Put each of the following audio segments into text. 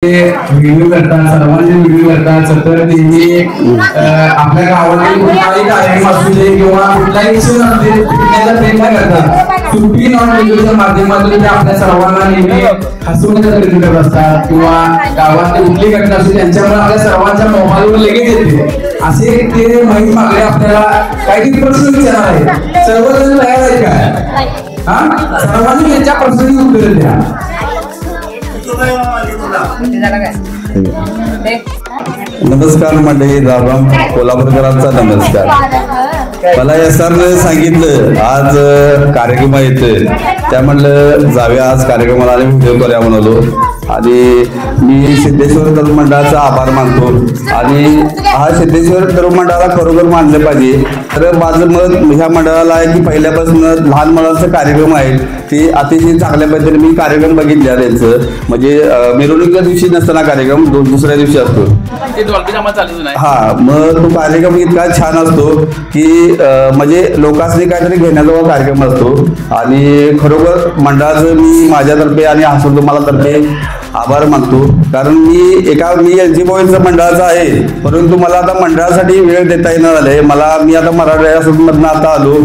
Video करतात, सर्वांचे video करतात, सतत नेहमी आपल्या गावातील कुठलाही कार्यक्रम असू दे किंवा कुठलाही सण असू दे फिरण्याचा प्रयत्न करतात. सुट्टी नॉन व्हिडिओच्या माध्यमातून ते आपल्या सर्वांना नेहमी हसवण्याचा प्रयत्न करत असतात किंवा गावातली कुठली घटना असू त्यांच्यामुळे आपल्या सर्वांच्या मोबाईलवर लगेच येते. असे ते माहिती मागले आपल्याला काही प्रश्न विचारणार आहे. सर्वजण तयार आहेत का? हा, सर्वांनी त्यांच्या प्रश्नांची उत्तरे द्या. नमस्कार मंडळी, राम कोल्हापूरकरांचा नमस्कार. मला SRने सांगितलं आज कार्यक्रम येते, त्या म्हणलं जाऊया आज कार्यक्रमाला आणि व्हिडिओ करूया म्हणालो. आणि मी सिद्धेश्वर तरुण मंडळाचा आभार मानतो. आणि हा सिद्धेश्वर तरुण मंडळाला खरोखर मानलं पाहिजे. तर माझं मत ह्या मंडळाला आहे की पहिल्यापासून लहान मुलांचे कार्यक्रम आहेत ते अतिशय चांगल्या पद्धतीने मी कार्यक्रम बघितले त्यांचं. म्हणजे मिरवणुकीच्या दिवशी नसताना कार्यक्रम दुसऱ्या दिवशी असतो. हा, मग तो कार्यक्रम इतका छान असतो की म्हणजे लोकांनी काहीतरी घेण्याचा कार्यक्रम असतो. आणि खरोखर मंडळाचं मी माझ्यातर्फे आणि हसून तुम्हाला तर्फे आभार मानतो. कारण मी LG मोबाईलचं मंडळाचा आहे, परंतु मला आता मंडळासाठी वेळ देता येणार झाले. मी आता मराठी मधनं आता आलो,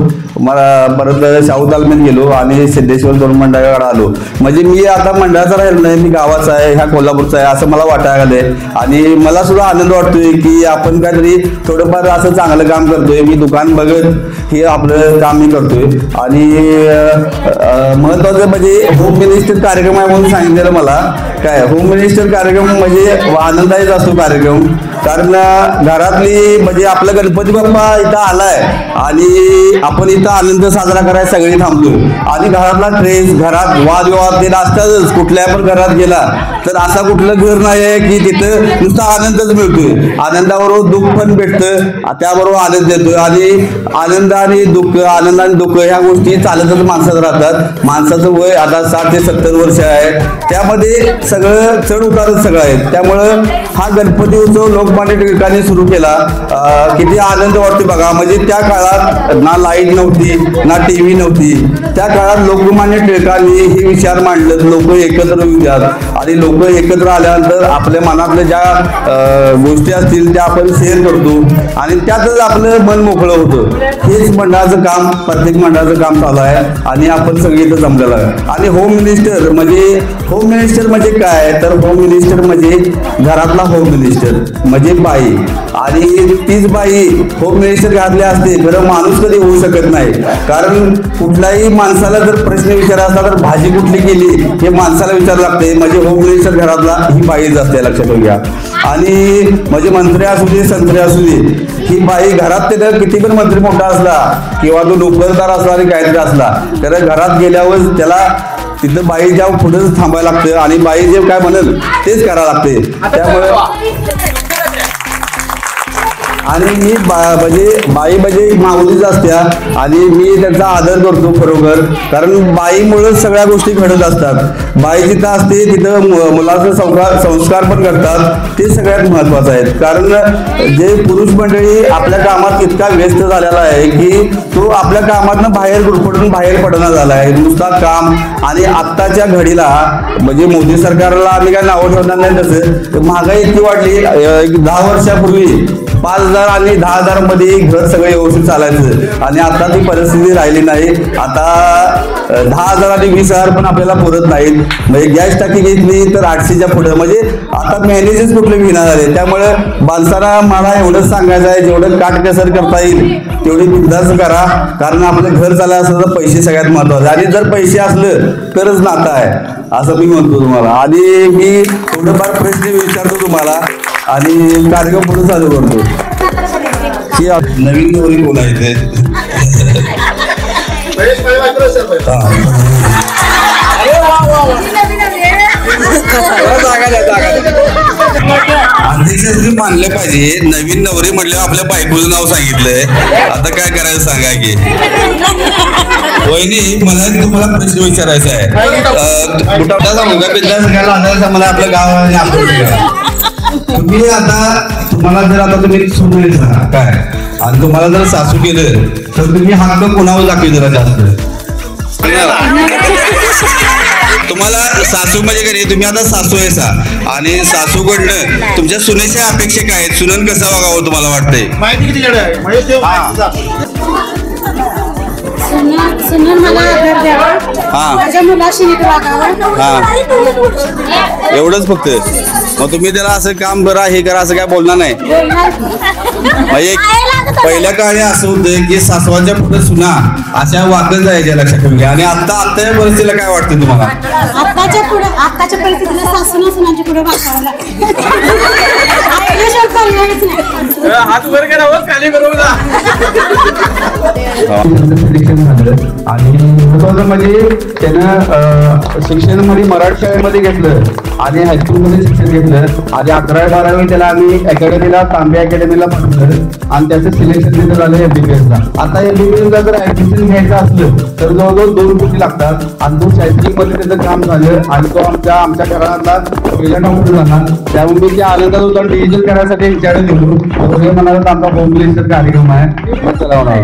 मला परत शाहू तालमीत गेलो आणि सिद्धेश्वर तरुण मंडळाकडे आलो. म्हणजे मी आता मंडळाचा राहिलो नाही, मी गावाचा आहे, ह्या कोल्हापूरचा आहे असं मला वाटायला लागले. आणि मला सुद्धा आनंद वाटतोय की आपण काहीतरी थोडंफार असं चांगलं काम करतोय. मी दुकान बघत हे आपलं काम मी करतोय. आणि महत्वाचं म्हणजे होम मिनिस्टर कार्यक्रम आहे म्हणून सांगितलेलं मला. काय होम मिनिस्टर कार्यक्रम म्हणजे आनंदायीच असतो कार्यक्रम. कारण घरातली म्हणजे आपला गणपती बाप्पा इथं आलाय आणि आपण इथं आनंद साजरा करायला सगळी थांबतो. आणि घरातला ट्रेस, घरात वादविवाद ते असतातच. कुठल्या पण घरात गेला तर असा कुठलं घर नाही आहे की तिथं नुसता आनंदच मिळतोय. आनंदाबरोबर दुःख पण भेटतं, त्याबरोबर आनंद येतोय. आणि आनंद आणि दुःख, आनंद आणि दुःख ह्या गोष्टी चालतच माणसात राहतात. माणसाचं वय आता 60 ते 70 वर्ष आहे, त्यामध्ये सगळं चढ उतारच सगळं आहे. त्यामुळं हा गणपती उत्सव लोकमान्य टिळकांनी सुरू केला. किती आनंद वाटतो बघा. म्हणजे त्या काळात ना लाईट नव्हती, ना TV नव्हती. त्या काळात लोकमान्य टिळकांनी हे विचार मांडले, लोक एकत्र येतात आणि लोक एकत्र आल्यानंतर आपल्या मनातल्या ज्या गोष्टी असतील त्या आपण शेअर करतो आणि त्यातच आपलं मन मोकळं होतं. हेच मंडळाचं काम, प्रत्येक मंडळाचं काम चालू आहे आणि आपण सगळे इथं जमलेलं आहे. आणि होम मिनिस्टर म्हणजे काय, तर होम मिनिस्टर म्हणजे घरातला होम मिनिस्टर म्हणजे बाई. आणि तीच बाई होम मिनिस्टर घातले असते खरं माणूस कधी होऊ शकत नाही. कारण कुठल्याही माणसाला जर प्रश्न विचारायचा असला तर भाजी कुठली केली हे माणसाला विचारावं लागते. म्हणजे होम मिनिस्टर घरातला ही बाईच असते, लक्षात घ्या. आणि म्हणजे मंत्री असू दे, संत्री असू दे, ही बाई घरात त्याला किती पण मंत्री मोठा असला किंवा तो नोकरदार असला आणि काहीतरी असला तर घरात गेल्यावर त्याला तिथं बाई ज्या पुढेच थांबायला लागतं आणि बाई जे काय म्हणेल तेच करावं लागते. त्यामुळे आणि मी बाई म्हणजे माऊलीच असत्या आणि मी त्यांचा आदर करतो खरोखर. कारण बाईमुळेच सगळ्या गोष्टी घडत असतात. बाई जिथं असते तिथं मुलाचं संस्कार पण करतात, ते सगळ्यात महत्वाचं आहे. कारण जे पुरुष मंडळी आपल्या कामात इतका व्यस्त झालेला आहे की तो आपल्या कामातनं बाहेर पडणं झाला आहे. नुसता काम. आणि आत्ताच्या घडीला म्हणजे मोदी सरकारला आम्ही काय नावं ठेवणार नाही, तसं महागाई इतकी वाढली. 10 वर्षापूर्वी 5,000 आणि 10,000 मध्ये घर सगळं व्यवस्थित चालायचं आणि आता ती परिस्थिती राहिली नाही. आता 10,000 आणि 20,000 पण आपल्याला पुरत नाहीत. म्हणजे गॅस टाकी घेतली तर 800च्या पुढे. म्हणजे आता मॅनेजच कुठले घेणार झाले. त्यामुळे माणसाला मला एवढंच सांगायचं आहे, जेवढं काटकसर करता येईल तेवढी बिंदास करा. कारण आपलं घर चालायला असलं तर पैसे सगळ्यात महत्वाचे. आणि जर पैसे असलं तरच नातं आहे असं मी म्हणतो तुम्हाला. आणि मी थोडंफार प्रश्न विचारतो तुम्हाला आणि कार्यक्रम पुढे चालू करतो. की नवीन नवरी कोण आहे ते अध्यक्षांनी मानलं पाहिजे. नवीन नवरी म्हटलं आपल्या बायकोचं नाव सांगितलंय, आता काय करायचं सांगा की. वहिनी, मला तुम्हाला प्रश्न विचारायचा आहे. मला आपलं गाव तुम्ही आता तुम्ही सुनायचा काय आणि तुम्हाला जर सासू केलं तर तुम्ही हक्क कोणावर दाखवी जरा जास्त तुम्हाला सासू म्हणजे काय नाही, तुम्ही आता सासू आहे सा आणि सासूकडनं तुमच्या सुनेच्या अपेक्षा काय आहेत? सुनन कसं वागावं तुम्हाला वाटतंय? माहिती किती जण आहे म्हणजे सुनन मला आदर द्यावा, हा माझ्या मुलाशी नीट वागावं. हा एवढंच फक्त. मग तुम्ही त्याला असं काम करा हे करा असं काय बोलणार नाही? म्हणजे पहिल्या काळी असं होतं की सासवांच्या पुढे सुना अशा वागत जायच्या, लक्षात ठेवून घ्या. आणि आता आत्ताच्या परिस्थितीला काय वाटतं तुम्हाला? आत्ताच्या परिस्थितीला सासून सुनांच्या पुढे वागावं लागतं. पर्यायच नाही. हात वर करा खाली करू सिलेक्शन झालं आणि महत्वाचं म्हणजे त्यानं शिक्षण मध्ये मराठी शाळेमध्ये घेतलं आणि हायस्कूलमध्ये शिक्षण घेतलं आणि 11वी-12वी त्याला आम्ही अकॅडमीला तांबे अकॅडमीला पाठवलं आणि त्याचं सिलेक्शन तिथं झालं एमबीबीएसला. आता एमबीबीएसला जर ऍडमिशन घ्यायचं असलं तर जवळजवळ 2 कोटी लागतात आणि तो शासकीयमध्ये त्याचं काम झालं आणि तो आमच्या घरातला पहिला डॉक्टर झाला. त्यामुळे मी त्या आनंदात होता डिजिटल करायसाठी विचार दिलो. सगळे म्हणाले आमचा होम मिनिस्टर कार्यक्रम आहे मग चला होणार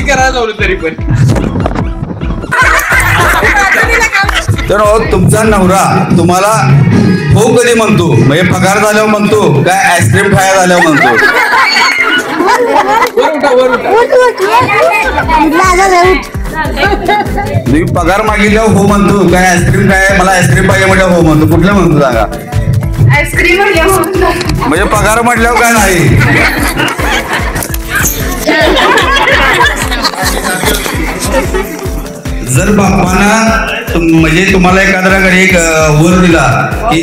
करायला जाऊ तरी पण. तर तुमचा नवरा तुम्हाला हो कधी म्हणतो? म्हणजे पगार झाल्यावर म्हणतो काय आईस्क्रीम खायला झाल्यावर म्हणतो? तुम्ही पगार मागितल्यावर हो म्हणतो काय आईस्क्रीम काय मला आईस्क्रीम पाहिजे म्हटलं हो म्हणतो? कुठलं म्हणतो सांगा? आईस्क्रीम म्हणजे पगार म्हटल्यावर काय नाही? जर बाप्पाना म्हणजे तुम्हाला एखाद्याकडे एक वर दिला की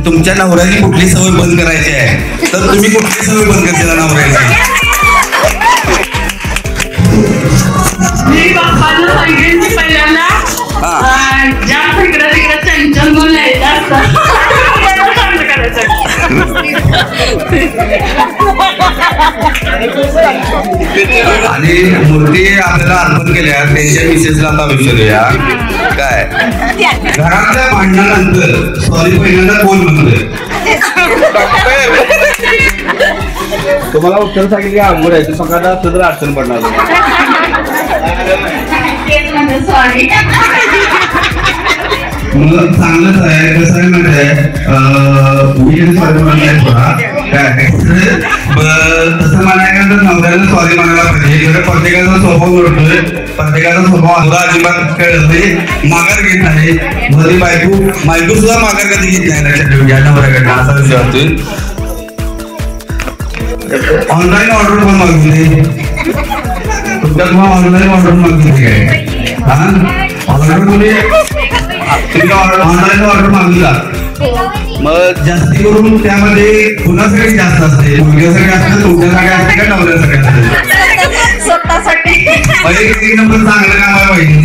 तुमच्या नवऱ्याची कुठली सवय बंद करायची आहे तर तुम्ही कुठली सवय बंद करते नवऱ्याची? मी बाप्पाला सांगेन की पहिल्यांदा जास्त इकडे तिकडे चंचल म्हणून आहे जास्त चांगलं करायचं. आणि मूर्ती आपल्याला अर्पण केल्या त्यांच्या मिसेसला आता विचारूया काय घरातल्या भांडणानंतर सॉरी पहिल्यांदा कोण म्हणतोय? तुम्हाला उत्तर सांगितलं अवघड आहे सकाळ असतं तर अडचण पडणार. सॉरी मग चांगलंच आहे. कसं आहे माहिती आहे मी सॉरी म्हणलाय थोडा काय तसं म्हणायला तर नवऱ्याला सॉरी म्हणायला पाहिजे. प्रत्येकाचा स्वभाव मिळतोय, प्रत्येकाचा स्वभाव तुला अजिबात कळत नाही, माघार घेत नाही. मध्ये बायको सुद्धा माघार कधी घेत नाही, लक्षात ठेवून घ्या नवऱ्याकडनं असा विषय होतोय. ऑनलाईन ऑर्डर पण मागवली तुमच्या तुम्हाला ऑनलाईन ऑर्डर मागवली काय? हा ऑर्डर कोणी तुम्ही ऑनलाईन ऑर्डर मागवला मग जास्ती करून त्यामध्ये कुणासाठी जास्त असते? मुलग्यासाठी असते, तुमच्यासाठी असते का नवऱ्यासाठी असते? स्वतःसाठी. एक नंबर चांगलं काम आहे पाहिजे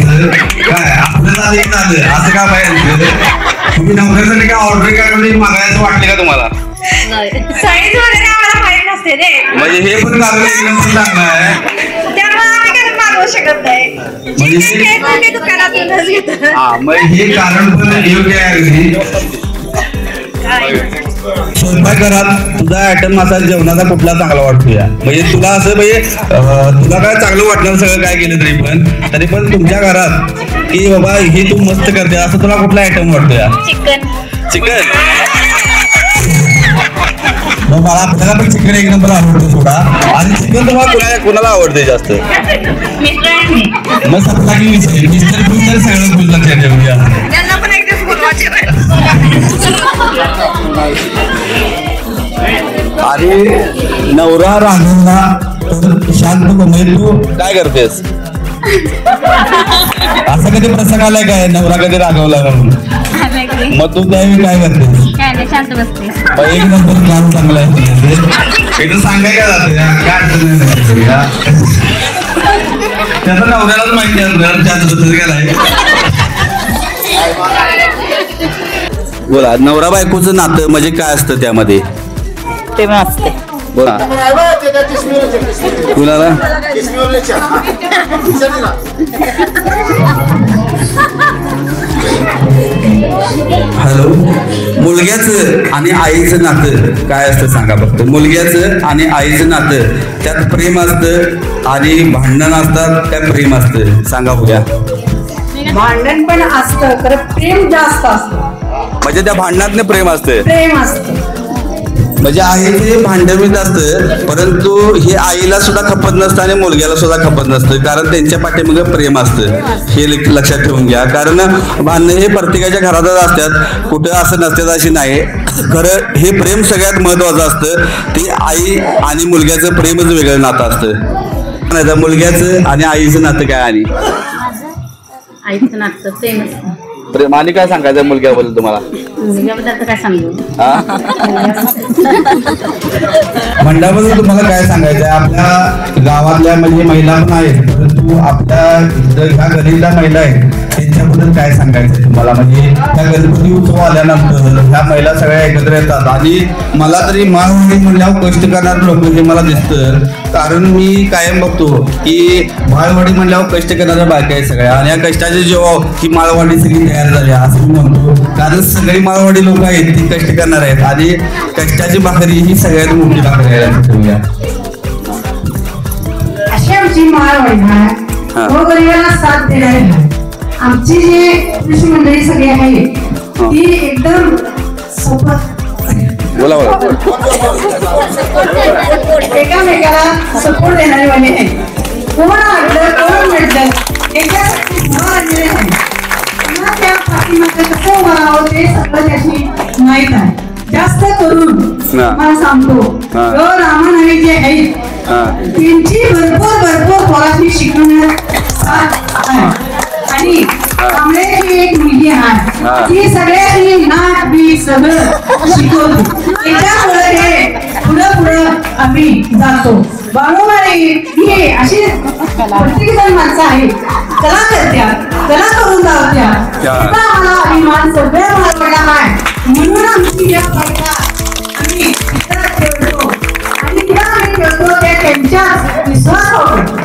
काय आपल्याला एक झालं असं का पाहिजे? तुम्ही नवऱ्यासाठी काय ऑर्डर काय मागायचं वाटले का तुम्हाला? साईज वगैरे आम्हाला माहित नसते रे, म्हणजे हे पण कारण एक नंबर चांगलं आहे. त्यामुळे आम्ही काही मागवू शकत नाही. म्हणजे दुकानातूनच घेतो. हा मग हे कारण पण योग्य आहे अगदी. स्वयंपाकघरात तुझा आयटम असा जेवणाचा कुठला चांगला वाटतो या? म्हणजे तुला असं म्हणजे तुला काय चांगलं वाटणार सगळं काय केलं तरी पण तुमच्या घरात की बाबा हे तू मस्त करते असं तुला कुठला आयटम वाटतो या? चिकन. मग मला आपल्याला पण चिकन एक नंबर आवडतो थोडा. आणि चिकन तुम्हाला कोणाला आवडते जास्त? मग सत्ता की मिस्टर सगळं फुल लक्षात ठेवूया. त्यांना पण एक दिवस बोलवायचे. आणि नवरा रागवला तर शांत म्हणजे तू काय करतेस? असं कधी प्रसंग आलाय काय नवरा कधी रागवला म्हणून? मग तू त्यावेळी काय करतेस? शांत बसते. एक नंबर काम चांगलं आहे. इथं सांगाय काय जातं काय अडचण नाही त्याचं नवऱ्यालाच माहिती आहे जास्त गेलाय. बोला नवरा बायकोचं नातं म्हणजे काय असतं त्यामध्ये? ते असते. बोला कुणाला? हॅलो मुलग्याचं आणि आईचं नातं काय असतं सांगा फक्त. मुलग्याचं आणि आईचं नातं त्यात प्रेम असतं आणि भांडण असतात काय प्रेम असतं सांगा बघूया. भांडण पण असतं खरं प्रेम जास्त असतं. म्हणजे त्या भांडणात प्रेम असते. प्रेम असतं म्हणजे आईचे भांडवीत असतं, परंतु हे आईला सुद्धा खपत नसतं आणि मुलग्याला सुद्धा खपत नसतं, कारण त्यांच्या पाठीमागे प्रेम असतं. हे लक्षात ठेवून घ्या, कारण भांडणं हे प्रत्येकाच्या घरातच असतात, कुठं असं नसतात अशी नाही. खरं हे प्रेम सगळ्यात महत्वाचं असतं. ते आई आणि मुलग्याचं प्रेमच वेगळं नातं असतं. नाही मुलग्याचं आणि आईचं नातं काय? आणि आईचं नातं प्रेम असतं. प्रेम आणि काय सांगायचं मुलग्याबद्दल तुम्हाला? मुलग्याबद्दल काय सांगू? मंडळाबद्दल तुम्हाला काय सांगायचं आहे? आपल्या गावातल्या म्हणजे महिला पण आहेत, परंतु आपल्या ह्या गरीबल्या महिला आहेत त्यांच्याबद्दल काय सांगायचं तुम्हाला? म्हणजे ह्या गणपती उत्सव आल्यानंतर ह्या महिला सगळ्या एकत्र येतात आणि मला तरी माळवाडी म्हणल्यावर कष्ट करणारे लोक जे मला दिसतं, कारण मी कायम बघतो की माळवाडी म्हणल्यावर कष्ट करणाऱ्या बायका आहेत सगळ्या, आणि या कष्टाचे जेव्हा ही माळवाडी सगळी तयार झाली असं मी म्हणतो, कारण सगळी माळवाडी लोक आहेत ती कष्ट करणार आहेत आणि कष्टाची भाकरी ही सगळ्यात मोठी भाकरी आहे. अशी आमची माळवाडी आहे, गरीबाला साथ देणारी आहे. आमची जी कृषी मंडळी सगळी आहे ती एकदम सोबत बोला बोला. एकामेकाला सपोर्ट देणारी वाली आहे. कोण अडलं कोण मिळतं एकासाठी उभं राहिलेले आहे. पुन्हा त्या पाठीमागे कसं उभं राहावं ते सगळं त्याची माहीत आहे. जास्त करून मला सांगतो रामानावी जे आहेत त्यांची भरपूर पोराची शिकवण्यात साथ आहे. आणि आमची एक मुलगी आहे ती सगळ्यांनी नाट बी सगळं शिकवते. त्याच्यामुळे हे पुढं आम्ही जातो. बाळूमाळी ही अशी प्रत्येक जण माणसं आहे कला करत्यात, कला करून जात्या. आम्हाला अभिमान सगळ्या मालवडला आहे, म्हणून आमची या बायका आम्ही इतर ठेवतो आणि तिला आम्ही ठेवतो त्या त्यांच्या विश्वासावर.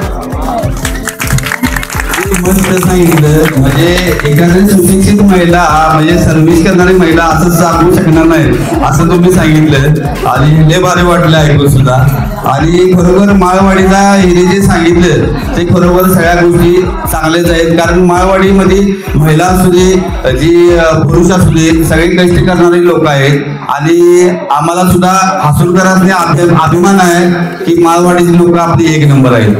मस्त सांगितलं. म्हणजे एखादी सुशिक्षित महिला म्हणजे सर्व्हिस करणारी महिला असं सांगू शकणार नाही असं तुम्ही सांगितलं आणि लय भारी वाटलं ऐकून सुद्धा. आणि खरोखर माळवाडीचा हिने जे सांगितलं ते खरोखर सगळ्या गोष्टी चांगल्याच आहेत, कारण माळवाडीमध्ये महिला असू दे जी पुरुष असू दे सगळे कष्ट करणारे लोक आहेत. आणि आम्हाला सुद्धा हसूरकरांचे अभिमान आहे की माळवाडीची लोक आपली एक नंबर आहेत.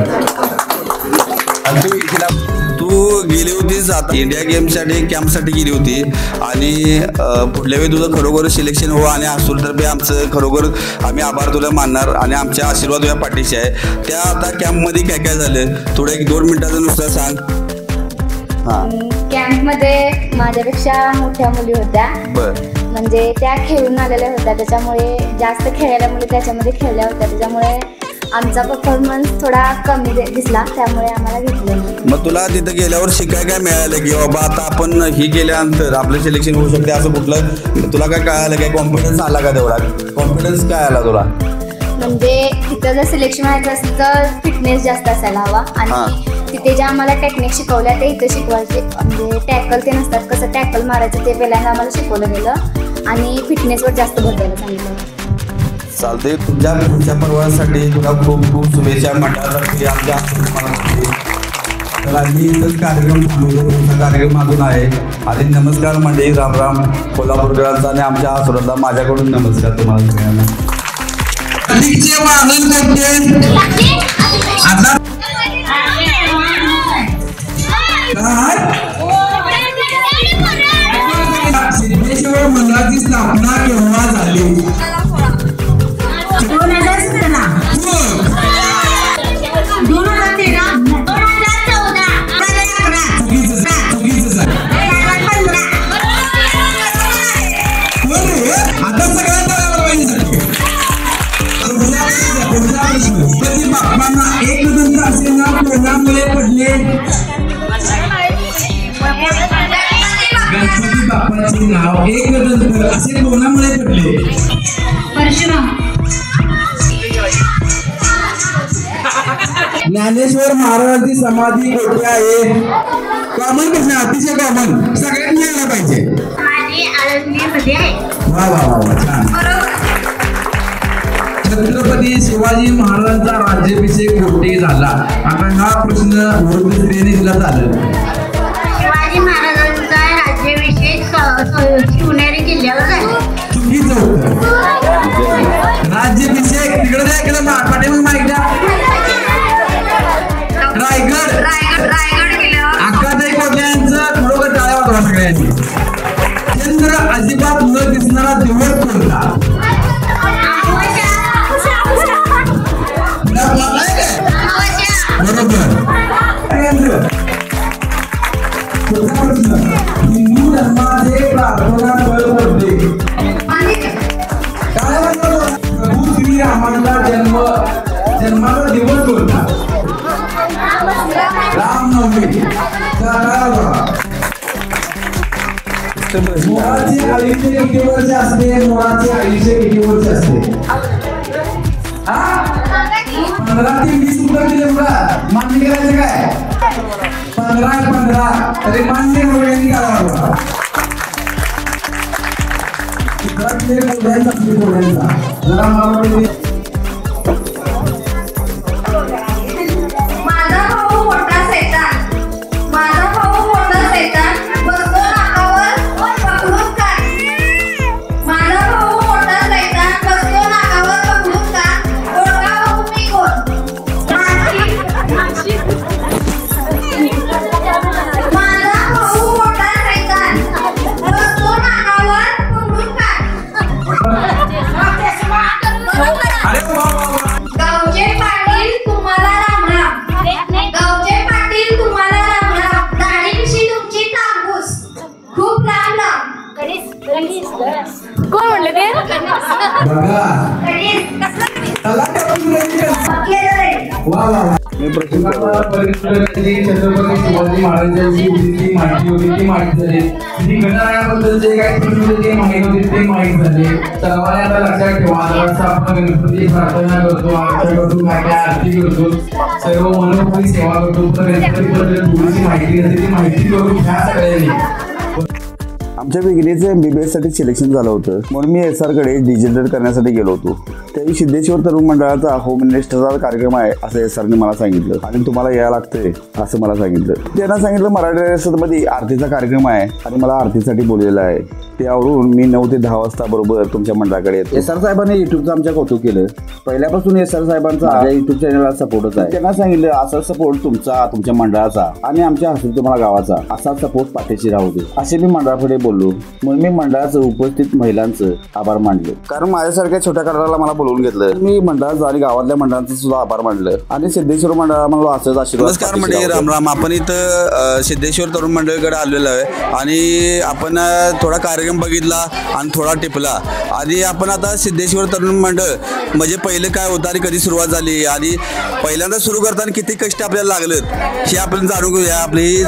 तू गेली होतीस आता इंडिया गेमसाठी कॅम्पसाठी गेली होती आणि पुढल्या वेळी तुझं खरोखर सिलेक्शन हो आणि हसूरतर्फे आमचं खरोखर आम्ही आभार तुला मानणार आणि आमच्या आशीर्वाद तुझ्या पाठीशी आहे. त्या आता कॅम्पमध्ये काय काय झालं थोडं 1-2 मिनिटाचं नुसतं सांग. कॅम्पमध्ये माझ्यापेक्षा मोठ्या मुली होत्या, म्हणजे त्या खेळून आलेल्या होत्या, त्याच्यामुळे जास्त खेळायला मुली त्याच्यामध्ये खेळल्या होत्या, त्याच्यामुळे आमचा परफॉर्मन्स थोडा कमी दिसला, त्यामुळे आम्हाला घेतलं. मग तुला तिथं गेल्यावर शिकाय काय मिळालं की बाबा आता आपण ही केल्यानंतर आपलं सिलेक्शन होऊ शकते असं कुठलं तुला काय कळालं? काय कॉन्फिडन्स आला का? तेवढा कॉन्फिडन्स काय आला तुला? म्हणजे तिथं जर सिलेक्शन व्हायचं असेल तर फिटनेस जास्त असायला हवा आणि तिथे ज्या आम्हाला टेक्निक शिकवल्या ते इथं शिकवायचे. म्हणजे टॅकल ते नसतात, कसं टॅकल मारायचं ते पहिल्यांदा आम्हाला शिकवलं गेलं आणि फिटनेसवर जास्त भर द्यायला सांगितलं. चालते. तुझ्या पुढच्या पर्वासाठी तुला खूप खूप शुभेच्छा मंडळातर्फे आमच्या तर आम्ही इथंच कार्यक्रम तुमचा कार्यक्रम अजून आहे. आणि नमस्कार मंडळी, राम राम कोल्हापूरकरांचा आणि आमच्या हसूरला माझ्याकडून नमस्कार तुम्हाला सगळ्यांना. सिद्धेश्वर मंडळाची स्थापना केव्हा झाली? 2013 आता सगळ्यांना गणपती बाप्पांना एक दंत असे ना कोणामुळे पडले? गणपती बाप्पाचे नाव एक दंत असे कोणामुळे पडले? परशुराम. ज्ञानेश्वर महाराजांची समाधी कुठे आहे? कॉमन प्रश्न, अतिशय कॉमन, सगळ्यांनी यायला पाहिजे. वा वा वा वा, छान. छत्रपती शिवाजी महाराजांचा राज्याभिषेक कुठे झाला? आता हा प्रश्न स्त्रियांनी दिला झाला. शिवाजी महाराजांचा राज्याभिषेक शिवनेरी किल्ल्यावर झाला. चुकीचं उत्तर. राज्याभिषेक तिकडे द्या, इकडे पाठीमागे माहिती द्या. रायगड. रायगड किल्ल्यावर. अक्काताई कोल्हे यांचं बरोबर टाळ्या वाजवा सगळ्यांनी. चंद्र अजिबात न दिसणारा दिवस कोणता? बरोबर. हिंदू धर्माचे प्रार्थना स्थळ कोणते? काय म्हणतो? प्रभू श्रीरामांचा जन्माचा दिवस कोणता? रामनवमी. मोराचे आयुष्य किती वर्ष असते? मोराचे आयुष्य किती वर्ष असते? 15 ते 20 उत्तर दिले बघा. मान्य करायचं काय? 15 तरी मान्य वगैरे करावं. जरा मला माझा भाऊ मोठा सैतान बसतो नाकावर पकडून काढ. माझा भाऊ मोठा सैतान बसतो नाकावर पकडून काढ. ओळखा भाऊ मी कोण? माझा भाऊ मोठा सैतान बसतो नाकावर पकडून काढ. अरे गावचे पाटील तुम्हाला रामराम. गावचे पाटील तुम्हाला रामराम. दाढीविषयी तुमची तांबूस खूप लांब लांब. कोण म्हणलं ते? बघा त्याला छत्रपती शिवाजी महाराजांची माहिती होती ती माहिती झाली. गणरायाबद्दल जे काही प्रश्न होते ते माहिती होते ते माहिती झाले. सर्वांनी आता लक्षात ठेवा. आपण गणपती प्रार्थना करतो, आरती करतो, काय आरती करतो, सर्व मनोभावी सेवा करतो. तर गणपतीबद्दल थोडीशी माहिती असते ती माहिती करून घ्या सगळ्यांनी. आमच्या बिगिनीचं MBBS साठी सिलेक्शन झालं होतं म्हणून मी SR कडे डिजिटल करण्यासाठी गेलो होतो. त्यावेळी सिद्धेश्वर तरुण मंडळाचा होम मिनिस्टरचा कार्यक्रम आहे असं SRने मला सांगितलं आणि तुम्हाला यायला लागतंय असं मला सांगितलं. त्यांना सांगितलं मराठी रसदमध्ये आरतीचा कार्यक्रम आहे आणि मला आरतीसाठी बोललेलं आहे. त्यावरून मी 9 ते 10 वाजता बरोबर तुमच्या मंडळाकडे येतो. SR साहेबांनी युट्यूबचं आमच्या कौतुक केलं. पहिल्यापासून SR साहेबांचा माझ्या युट्यूब चॅनलला सपोर्टच आहे. त्यांना सांगितलं असा सपोर्ट तुमच्या मंडळाचा आणि आमच्या हसून तुम्हाला गावाचा असा सपोर्ट पाठीशी राहू दे असे मी मंडळापुढे बोललो. म्हणून मी मंडळाचं उपस्थित महिलांचं आभार मानले. कारण माझ्यासारख्या छोट्या कार्याला मला बोलवून घेतलं. मी मंडळाचं आणि गावातल्या मंडळांचं सुद्धा आभार मानलं आणि सिद्धेश्वर मंडळाला मला असंच आशीर्वाद. नमस्कार मंडळी, राम राम. आपण इथं सिद्धेश्वर तरुण मंडळाकडे आलेलो आहे आणि आपण थोडा कार्यक्रम बघितला आणि थोडा टिपला. आणि आपण आता सिद्धेश्वर तरुण मंडळ म्हणजे पहिलं काय होतं आणि कधी सुरुवात झाली आणि पहिल्यांदा सुरू करताना किती कष्ट आपल्याला लागलेत हे आपण जाणून घेऊया. आपली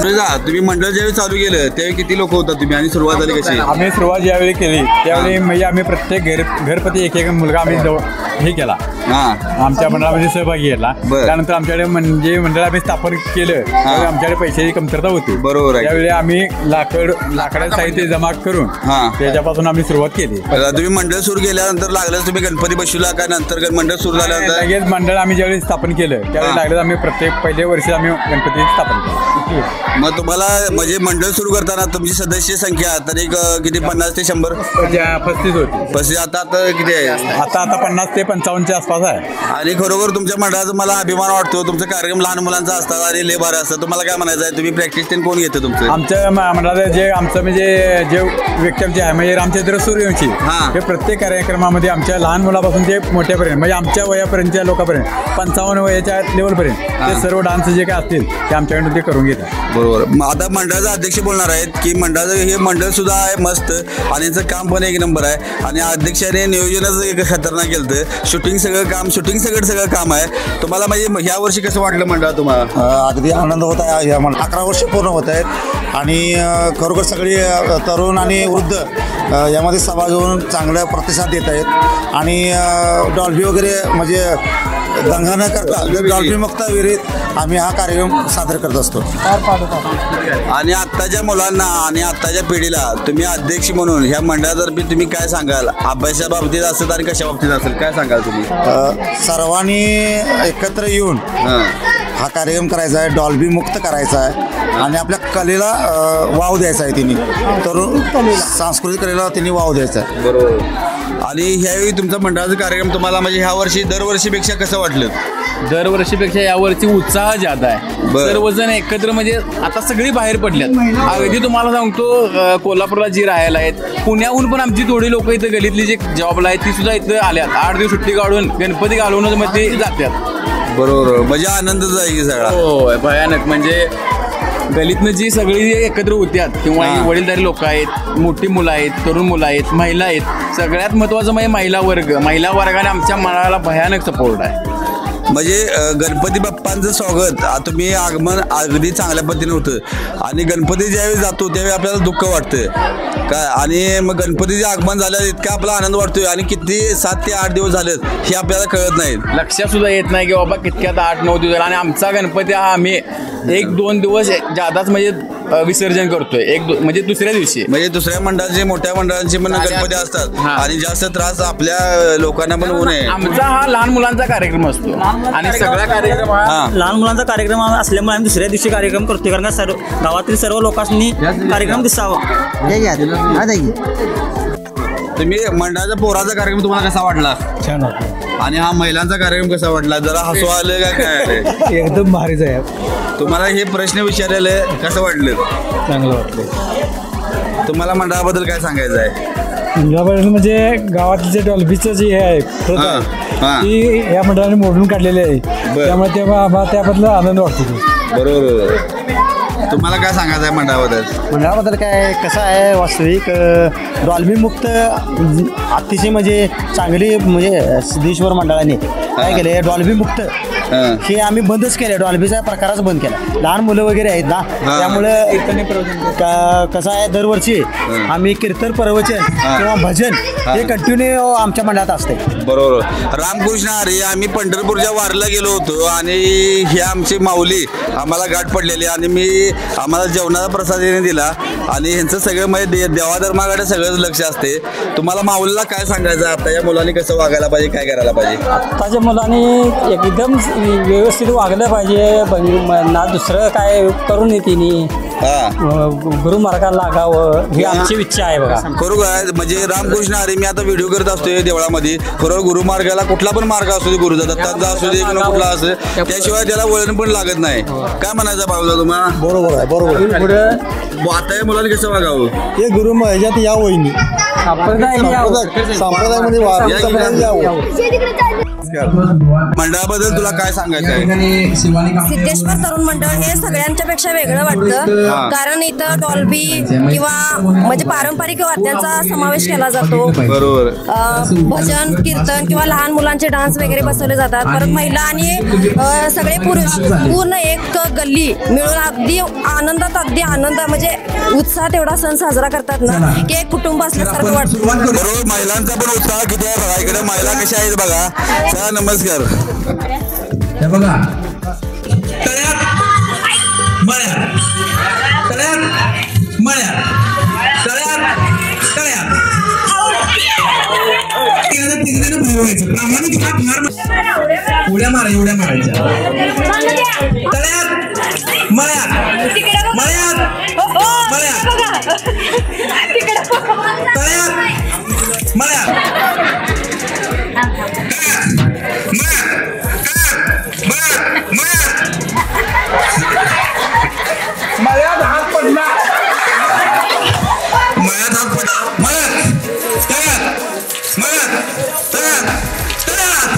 तुम्ही मंडळ ज्यावेळी चालू केलं त्यावेळी किती लोक होता तुम्ही आणि सुरुवात झाली कशी? आम्ही सुरुवात ज्यावेळी केली त्यावेळी म्हणजे आम्ही प्रत्येक घरपती एक मुलगा आम्ही हे केला. आमच्या मंडळामध्ये सहभागी घेतला. त्यानंतर आमच्याकडे म्हणजे मंडळ आम्ही स्थापन केलं त्यावेळी आमच्याकडे पैशाची कमतरता होती. बरोबर आहे. त्यावेळी आम्ही लाकडाचं साहित्य जमा करून त्याच्यापासून आम्ही सुरुवात केली. तुम्ही मंडळ सुरू केल्यानंतर लागलं तुम्ही गणपती बसवला काय नंतर मंडळ सुरू झाल्यानंतर? लगेच मंडळ आम्ही ज्यावेळी स्थापन केलं त्यावेळी लागलं आम्ही पहिल्या वर्षी आम्ही गणपती स्थापन केलं. मग तुम्हाला म्हणजे मंडळ सुरू करताना तुमची सदस्य संख्या तरी किती 50 ते 100? 35 होती. 35. आता किती आहे? आता 50 ते 55च्या आसपास आहे. आणि खरोखर तुमच्या मंडळाचा मला अभिमान वाटतो. तुमचा कार्यक्रम लहान मुलांचा असतात आणि लय भारी असतात. तुम्हाला काय म्हणायचं आहे? तुम्ही प्रॅक्टिस कोण घेते तुमचं? आमच्या मंडळाचं जे आमचं म्हणजे जे व्यक्ती आमचे आहे म्हणजे रामचंद्र सूर्यवंशी हे प्रत्येक कार्यक्रमामध्ये आमच्या लहान मुलापासून ते मोठ्यापर्यंत म्हणजे आमच्या वयापर्यंतच्या लोकांपर्यंत 55 वयाच्या लेवलपर्यंत ते सर्व डान्स जे काय असतील ते आमच्याकडून ते करून घेतात. बरोबर. आता मंडळाचा अध्यक्ष बोलणार आहेत की मंडळाचं हे मंडळ सुद्धा आहे मस्त आणि यांचं काम पण एक नंबर आहे आणि अध्यक्षाने नियोजनच एक खतरनाक केलं. शूटिंग सगळं काम आहे. तुम्हाला म्हणजे ह्या वर्षी कसं वाटलं मंडळ तुम्हाला? अगदी आनंद होत आहे. 11 वर्ष पूर्ण होत आहेत आणि खरोखर सगळी तरुण आणि वृद्ध यामध्ये सहभागी होऊन चांगला प्रतिसाद देत आहेत आणि डॉल्बी वगैरे म्हणजे दंगा न करता डॉल्बी मुक्त विहिरीत आम्ही हा कार्यक्रम सादर करत असतो. आणि आत्ताच्या मुलांना आणि आत्ताच्या पिढीला तुम्ही अध्यक्ष म्हणून ह्या मंडळातर्फे तुम्ही काय सांगाल? अभ्यासा बाबतीत असेल आणि कशा बाबतीत असेल काय सांगाल तुम्ही? सर्वांनी एकत्र येऊन हा कार्यक्रम करायचा आहे, डॉल्बी मुक्त करायचा आहे आणि आपल्या कलेला वाव द्यायचा आहे. तिने तरुण सांस्कृतिक कलेला तिने वाव द्यायचा आहे. बरोबर. आणि ह्यावेळी तुमचा मंडळाचा कार्यक्रम तुम्हाला म्हणजे ह्या वर्षी दरवर्षीपेक्षा कसं वाटलं? दरवर्षीपेक्षा यावर्षी उत्साह जादा आहे. सर्वजण एकत्र म्हणजे आता सगळी बाहेर पडल्यात. अगदी तुम्हाला सांगतो कोल्हापूरला जी राहायला आहेत, पुण्याहून पण आमची थोडी लोक इथं गलीतली जे जॉबला आहेत ती सुद्धा इथं आल्यात. 8 दिवस सुट्टी काढून गणपती घालवूनच मग ते जातात. बरोबर. म्हणजे आनंदच आहे की सगळा. हो भयानक. म्हणजे गलीतनं जी सगळी एकत्र होत्यात किंवा वडीलधारी लोक आहेत, मोठी मुलं आहेत, तरुण मुलं आहेत, महिला आहेत. सगळ्यात महत्त्वाचं म्हणजे महिला वर्गाने आमच्या मनाला भयानक सपोर्ट आहे. म्हणजे गणपती बाप्पांचं स्वागत तुम्ही आगमन अगदी चांगल्या पद्धतीने होतं आणि गणपती ज्यावेळी जातो त्यावेळी आपल्याला दुःख वाटतं काय. आणि मग गणपतीचे आगमन झाल्यावर इतका आपला आनंद वाटतोय आणि किती 7 ते 8 दिवस झालेत हे आपल्याला कळत नाही, लक्षात सुद्धा येत नाही की बाबा कितक्यात 8-9 दिवस झाले. आणि आमचा गणपती हा आम्ही 1-2 दिवस जादाच म्हणजे विसर्जन करतोय. म्हणजे दुसऱ्या दिवशी म्हणजे दुसऱ्या मंडळाचे मोठ्या मंडळांचे पण गणपती असतात आणि जास्त त्रास आपल्या लोकांना पण होऊ नये. आमचा हा लहान मुलांचा कार्यक्रम असतो आणि सगळा कार्यक्रम हा लहान मुलांचा कार्यक्रम असल्यामुळे आम्ही दुसऱ्या दिवशी कार्यक्रम करतोय. कारण का गावातील सर्व लोकांनी कार्यक्रम दिसावा. तुम्ही मंडळाचा पोराचा कार्यक्रम तुम्हाला कसा वाटला? छान वाटलं. आणि हा महिलांचा कार्यक्रम कसा वाटला? जरा हसू आलं का काय? एकदम भारीच आहे. तुम्हाला हे प्रश्न विचारले कसं वाटलं? चांगलं वाटलं. तुम्हाला मंडळाबद्दल काय सांगायचं आहे? मंडळाबद्दल म्हणजे गावातलं जे डॉल्बीचं जे हे आहे ती या मंडळाने मोडून काढलेली आहे. त्यामुळे तेव्हा आम्हाला त्याबद्दल आनंद वाटतो. बरोबर. तुम्हाला काय सांगायचं आहे मंडळाबद्दल? मंडळाबद्दल काय कसं आहे वास्तविक डॉल्बी मुक्त अतिशय म्हणजे चांगली म्हणजे सिद्धेश्वर मंडळाने काय केले डॉल्बी मुक्त हे आम्ही बंदच केलं. डॉल्बीचा प्रकारच बंद केला. लहान मुलं वगैरे आहेत ना त्यामुळे कसं आहे दरवर्षी आम्ही कीर्तन प्रवचन किंवा भजन हे कंटिन्यू आमच्या मंडळात असते. बरोबर. रामकृष्ण हरी आम्ही पंढरपूरच्या वारीला गेलो होतो आणि ही आमची माऊली आम्हाला गाठ पडलेली आणि आम्हाला जेवणाचा प्रसाद याने दिला आणि ह्यांचं सगळं म्हणजे देवाधर्माकडे सगळंच लक्ष असते. तुम्हाला माऊलीला काय सांगायचं? आता या मुलांनी कसं वागायला पाहिजे, काय करायला पाहिजे? आताच्या मुलांनी एकदम व्यवस्थित वागलं पाहिजे ना दुसरं काय करू नये. तिने गुरुमार्गाला लागावं ही आमची इच्छा आहे. बघा खरोखर म्हणजे रामकृष्ण हरी मी आता व्हिडिओ करत असतोय देवळामध्ये. खरोखर गुरुमार्गाला कुठला पण मार्ग असू दे, गुरुचा दत्तांचा असू दे किंवा कुठला असू, त्याशिवाय त्याला वळण पण लागत नाही. काय म्हणायचं बाबा तुम्हाला? बरोबर आहे. बरोबर. पुढे आता या मुलांनी कसं वागावं? हे गुरु ह्याच्यात या वहिनी मंडळाबद्दल तुला काय सांगायचं आहे? सिद्धेश्वर तरुण मंडळ हे सगळ्यांच्या पेक्षा वेगळं वाटतं. कारण इथं डॉल्बी किंवा म्हणजे पारंपरिक वाद्यांचा समावेश केला जातो. बरोबर. भजन कीर्तन किंवा लहान मुलांचे डान्स वगैरे बसवले जातात. परत महिला आणि सगळे पुरुष पूर्ण एक गल्ली मिळून अगदी आनंदात अगदी आनंद म्हणजे उत्साहात एवढा सण साजरा करतात ना की एक कुटुंब असल्यासारखं वाटतं. बरोबर. महिलांचा पण उत्साह किती आहे बघा. इकडे महिला कशा आहेत बघा. नमस्कार. हे बघा तळ्यात मळ्यात तळ्यात मळ्यात तळ्यात तळ्यात प्रामाणिक उड्या मारायच्या तळ्यात मळ्यात मळ्यात मळ्यात तळ्यात मळ्यात मळ्यात हात पडला. मळ्यात हात पडला. मळ्यात तळ्यात मळ्यात तळ्यात तळ्यात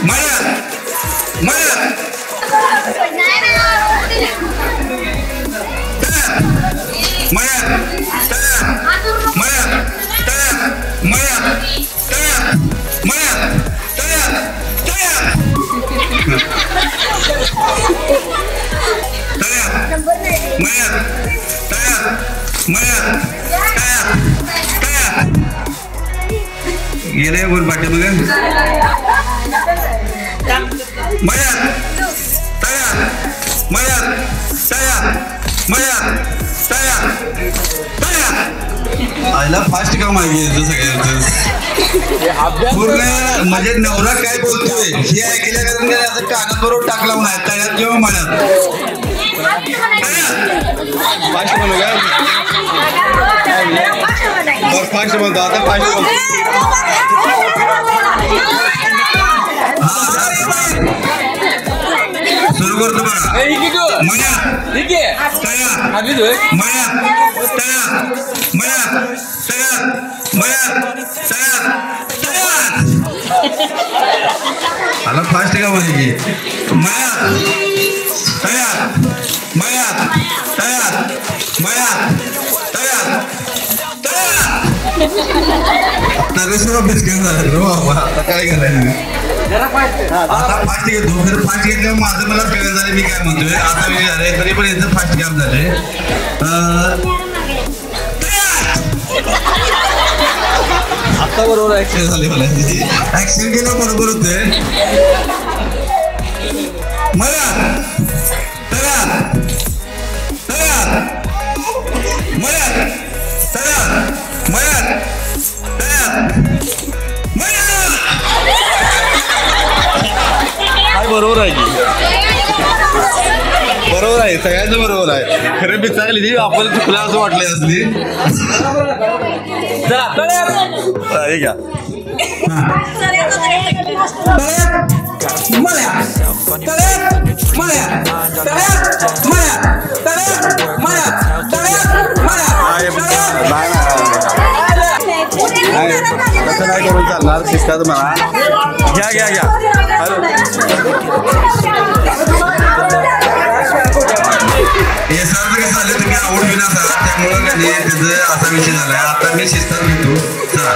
मळ्यात मळ्यात गेले बोल पाठी बघ मळ्यात तळ्यात मळ्यात तळ्यात मळ्यात तळ्यात तळ्यात आईला फास्ट काम आहे सगळ्यांचं पूर्ण म्हणजे नवरा काय बोलतोय हे ऐकल्या कारण असं कागद बरोबर टाकला म्हणा तळ्यात किंवा मनात फास्ट म्हणू का फास्ट म्हणतो आता फास्ट म्हणतो सुरू करतो बघा मया आता फास्ट का म्हणजे मया तयार मया तयार मया तयार तरी सुद्धा बिस्किट झालं आता काय करायचं आता फास्ट घेतो खरं फास्ट घेतल्यावर माझं मला कळलं झालं मी काय म्हणतोय आता मी झालंय तरी पण याचं फास्ट काम झालंय आता बरोबर ऍक्सिडेंट झाले मला ऍक्सिडेंट केलं बरोबर होते मला तयार तयार मयात तयार मयात तयार काय बरोबर आहे की बरोबर आहे सगळ्यांचं बरोबर आहे खरं बिचारली ती आपण चुकलं असं वाटलं असली का तसं नाही करून चालणार शिस्तात म्हणा घ्या घ्या घ्या हे सर्व काय झालं तुम्ही आवड घेऊन असा त्यामुळं त्याचं असा विषय झालाय आता मी शिस्तात घेतो चला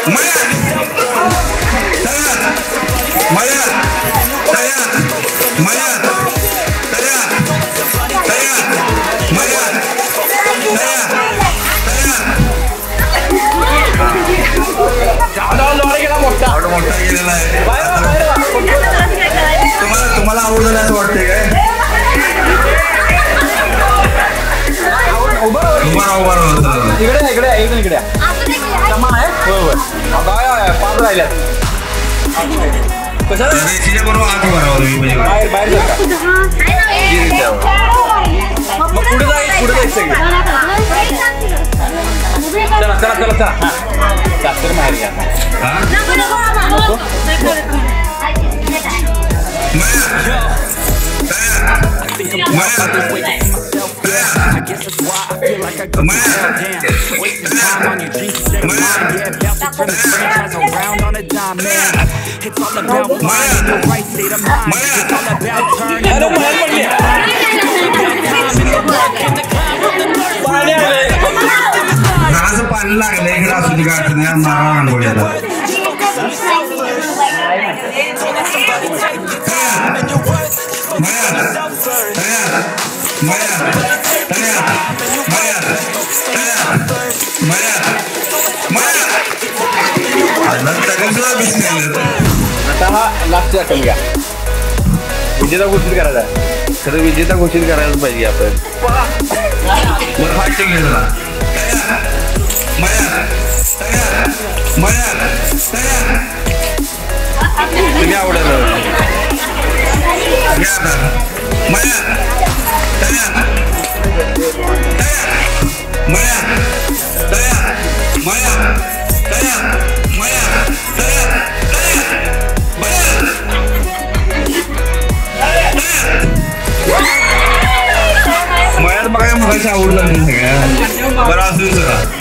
मया तयार मया तयार मया तयार तयार मया तयार मोठा गेलेला आहे तुम्हाला आवड झालं असं वाटतंय काय इकडे पाच राहिल्यात बरोबर आत भरावं तुम्ही बाहेर पुढे जायचं चला चला चला चला जास्त बाहेर घ्या घराचं पाणी लागलं इकडे असू दे गाठ मारा रांगोळी आता आता हा लास्ट अटेम्प्ट घ्या विजेता घोषित करायचा खरं विजेता घोषित करायला पाहिजे आपण बरं फास्ट घेतला तुम्ही आवडेल मयात बघाय मगाशी आवडलं नाही सगळ्या बरं असू सगळं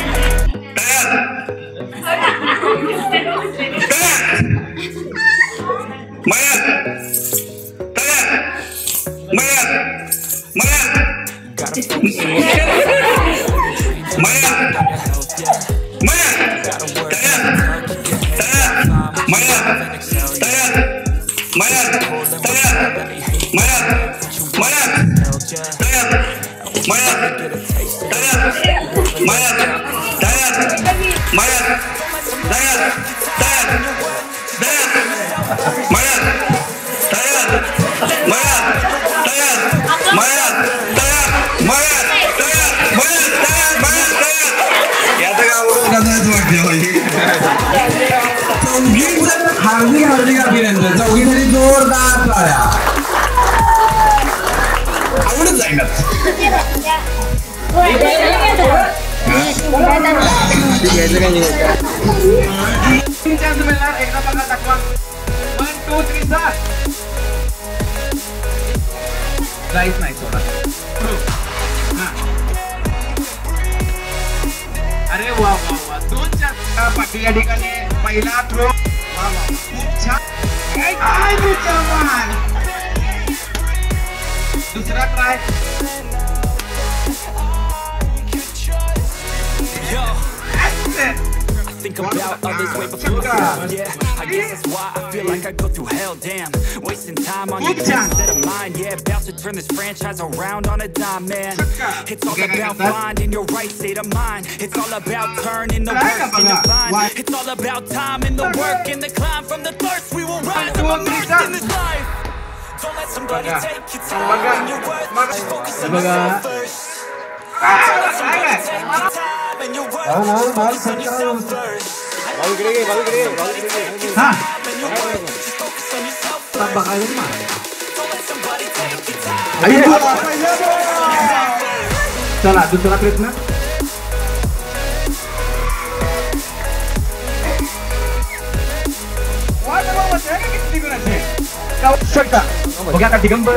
हार्दिक अभिनंदन. चौघीसाठी जोरदार टाळ्या. आवडत जाईल जायच नाही सोडा. अरे वा वा वा, 2 चार पाठी या ठिकाणी पहिला थ्रो. वा वा, खूप छान. काय तुझ्या मान. दुसरा try. Think about others way before them. Yeah, I guess that's why I feel like I go through hell. Damn, wasting time on your dreams instead of mine. Yeah, about to turn this franchise around on a dime, man. It's all about finding your right state of mind. It's all about turning the worst into fine. It's all about time and the work and the climb from the thirst. We will rise. I'm immersed in this life. Don't let somebody take your time and your worth. Just focus on yourself first. Don't let somebody take your time and your worth. Just focus on yourself first. चला दुसरा प्रयत्न. बघा आता दिगंबर.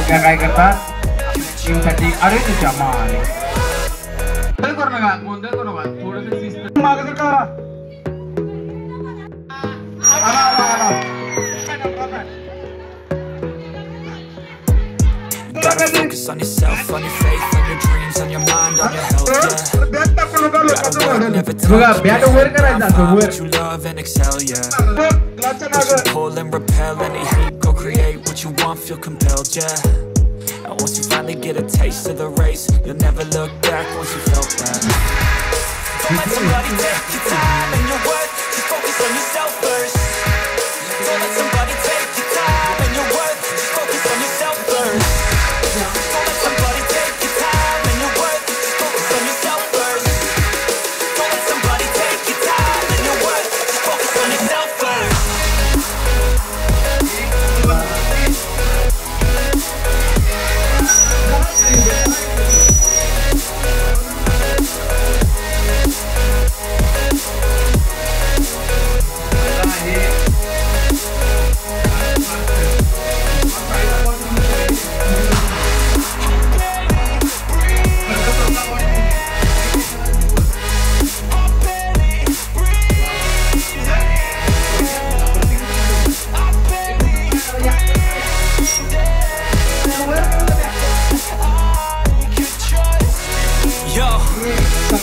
काय करतात टीमसाठी. अरे तुझ्या मान करू नका, गोंधळ करू नका, थोडस शिस्त मागे जर का. Gotta focus on yourself, on your faith, on your dreams, on your mind, on your health, yeah. Gotta work, never tell what you love and excel, yeah. Push and pull and repel any hate, go create what you want, feel compelled, yeah. And once you finally get a taste of the race, you'll never look back once you felt that. Don't let somebody take your time and your worth, just focus on yourself first. Don't let somebody take your time and your worth, just focus on yourself first. Don't let somebody take your time and your worth, just focus on yourself first. Don't let somebody take your time and your worth, just focus on yourself first.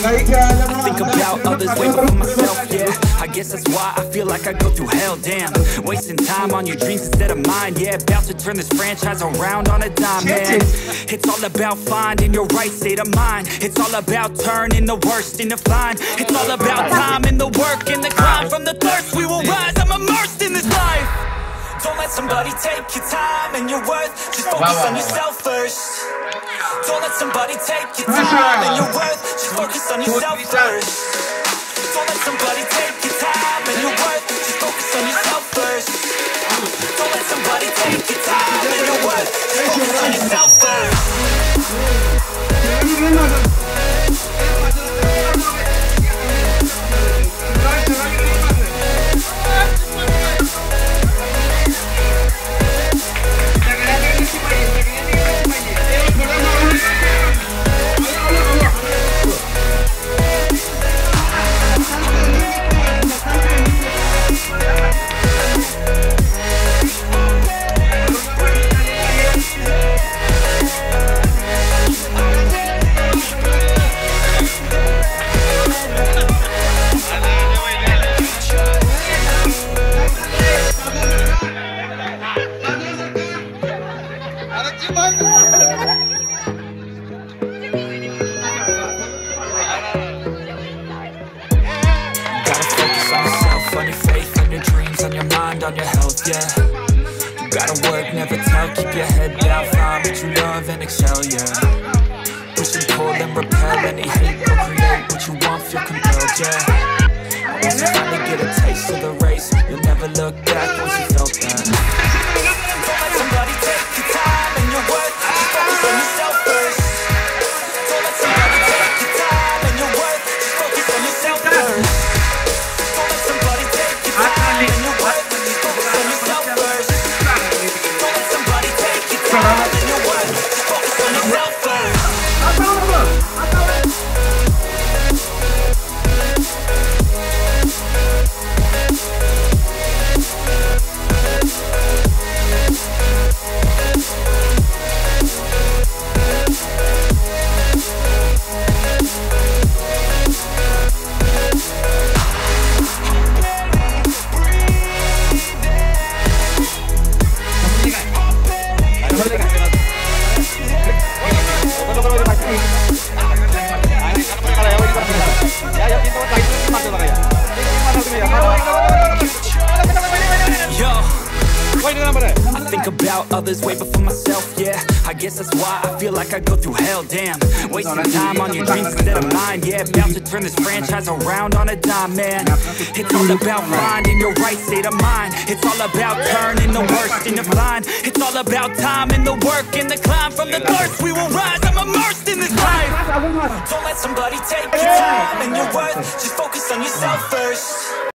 I think about others way before myself, yeah. I guess that's why I feel like I go through hell, damn. Wasting time on your dreams instead of mine, yeah. About to turn this franchise around on a dime, man. It's all about finding your right state of mind. It's all about turning the worst into fine. It's all about time and the work and the climb from the thirst. We will rise, I'm immersed in this life. Don't let somebody take your time and your worth. Just focus on yourself first. Don't let somebody take your time and your worth. Just focus on yourself first. Don't let somebody take your time and your worth. Just focus on yourself first. Don't let somebody take your time and your worth. Just focus on yourself first. on your health, yeah. You gotta work, never tell, keep your head down, find what you love and excel, yeah. Push and pull and repel any hate, go create what you want, feel compelled, yeah. Once you finally get a taste of the race, you'll never look back once you felt that. Don't let somebody take your time and your worth, just focus on yourself first. Don't let somebody take your time and your worth, just focus on yourself first. Don't let somebody take your time and your worth, just focus on yourself first. Don't let somebody take your time and your worth, just focus on yourself first. I think about others way before myself, yeah. I guess that's why I feel like I go through hell, damn. Wasting time on your dreams instead of mine, yeah. About to turn this franchise around on a dime, man. It's all about finding your right state of mind. It's all about turning the worst into blind. It's all about time and the work and the climb. From the thirst we will rise, I'm immersed in this life. Don't let somebody take your time and your worth, just focus on yourself first.